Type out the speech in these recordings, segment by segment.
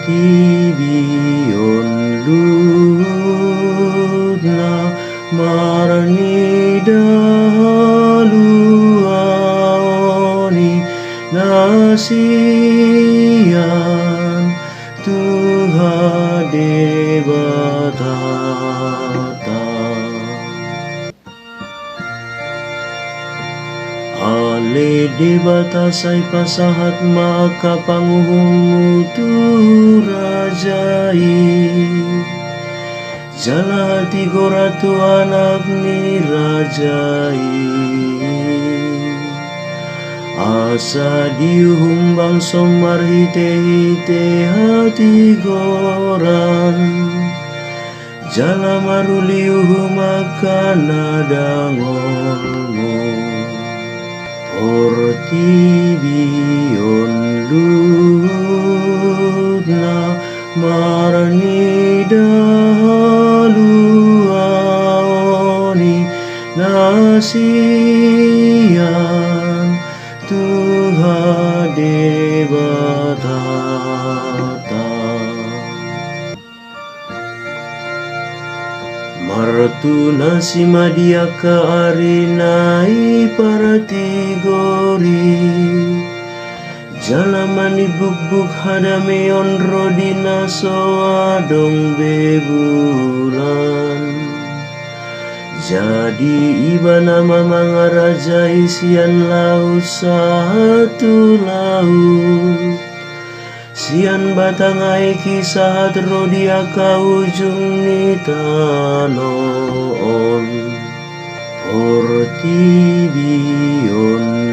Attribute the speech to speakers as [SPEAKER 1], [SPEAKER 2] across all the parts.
[SPEAKER 1] Portibion ludna marani daluani nasian Tuhan debatata Ale debata sai pasahat maka panguhungmu tu rajai Jala hati goratu anak ni rajai Asa diuhum bang somar hite-hite hati goran Jala maruliuhum akan nadangolmu Portibion ludna marani daluani nasian Tuhan debatata Martu nasi madiaka arinai paratigori Jalamani buk-buk hadameon rodina soadong bebulan Jadi iba nama mangaraja isian laut satu laut Sian batangai kisah rodia ka ujung ni tanon Portibion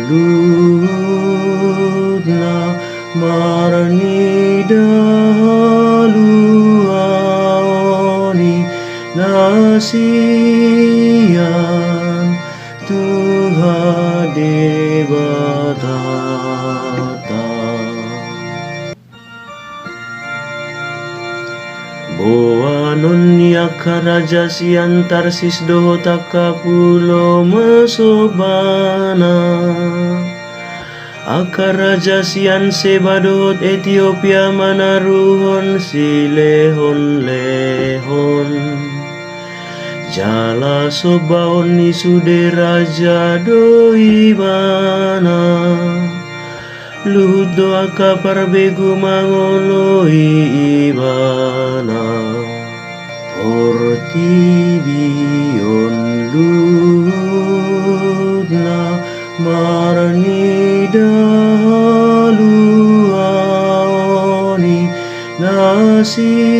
[SPEAKER 1] ludna marani daluani nasian Tuhan debatata Boanon yaka raja sian Tarsis dohotaka pulo masobana Aka raja sian sebadot Ethiopia manaruhon silehon-lehon Jala sobaon ni sude raja doibana Luhut doa kapar begu mangoloi ibana Portibion ludna marani daluani nasian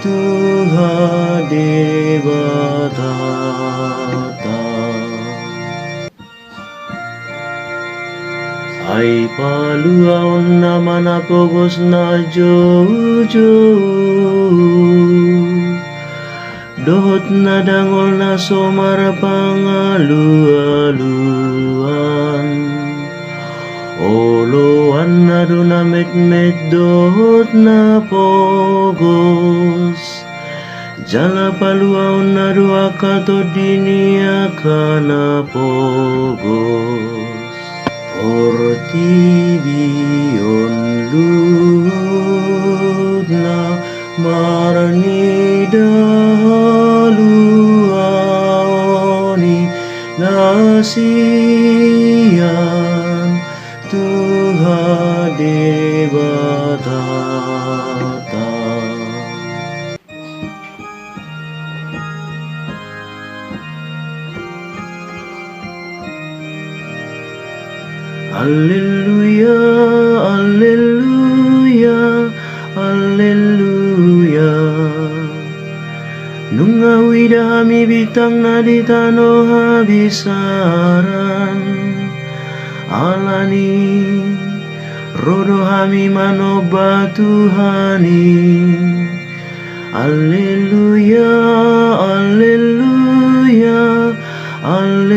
[SPEAKER 1] Tuhan debatata Ai paluaon nama na pogos na jauh-jauh Dohot na dangol na somar pangalu-aluan Oloan na duna met-met dohot na pogos Jala paluaon na dua kato dinia kana pogos Portibion ludna marani daluani nasian Tuhan debatata Alleluia, alleluia, alleluia Nunga wida hami bitang na di tano habisaran Alani rodo hami manoba Tuhani Alleluia, alleluia, alleluia